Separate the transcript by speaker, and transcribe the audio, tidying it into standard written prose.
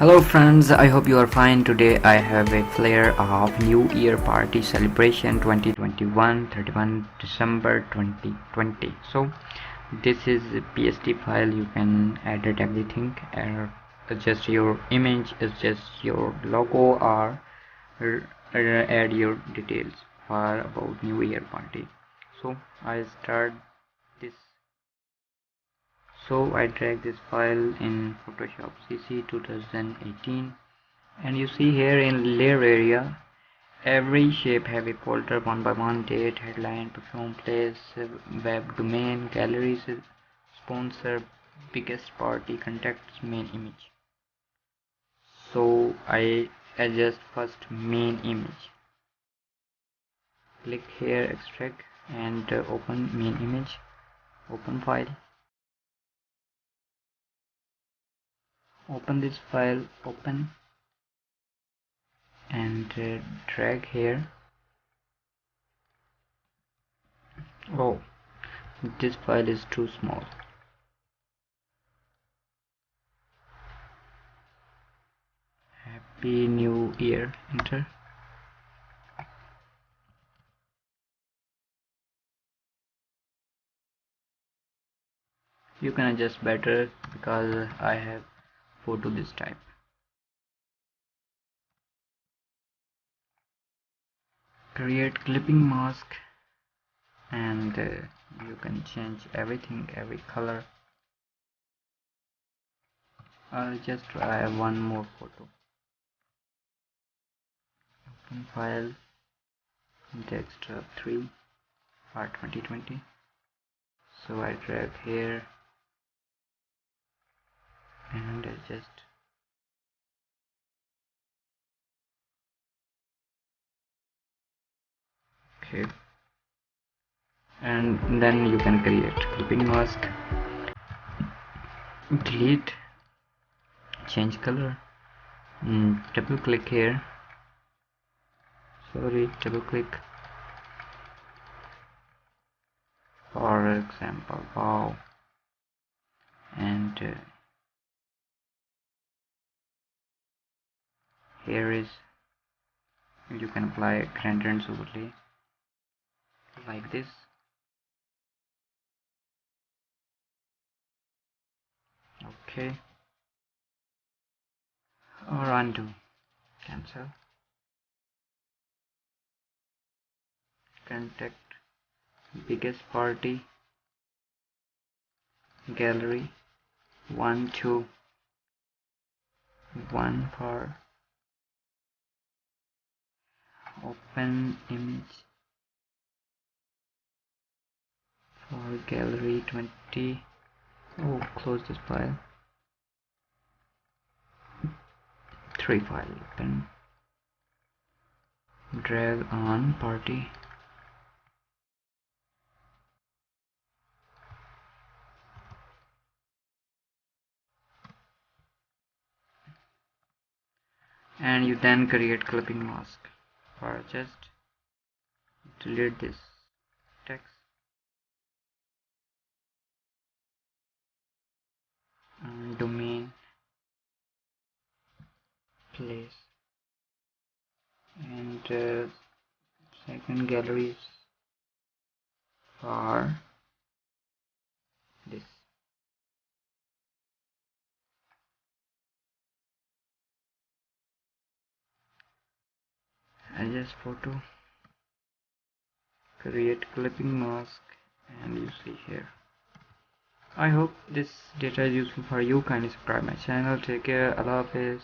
Speaker 1: Hello friends, I hope you are fine. Today I have a flare of New Year party celebration 2021 31 December 2020. So this is a PST file. You can edit everything, adjust your image, adjust your logo, or add your details for about New Year party. So I start this. So I drag this file in Photoshop CC 2018, and you see here in layer area every shape have a folder one by one: date, headline, perfume, place, web domain, galleries, sponsor, biggest party, contacts, main image. So I adjust first main image. Click here, extract, and open main image. Open file. Open this file. Open and drag here. Oh, this file is too small. Happy New Year. Enter. You can adjust better because I have photo this type. Create clipping mask, and you can change everything, every color. I'll just try one more photo. Open file, desktop 3 for 2020. So I drag here and adjust. Okay, and then you can create clipping mask. Delete, change color, double click here. Sorry, double click. For example, wow, and here is, you can apply gradient overlay like this. Okay, or undo, cancel. Contact, biggest party, gallery, 1 2 1 for open image for gallery 20. Oh, close this file. 3 file open. Drag on party. And you then create clipping mask. For just delete this text and domain, place, and second galleries for this. Adjust photo, create clipping mask, and you see here. I hope this data is useful for you. Kindly subscribe my channel. Take care. Allah Hafiz.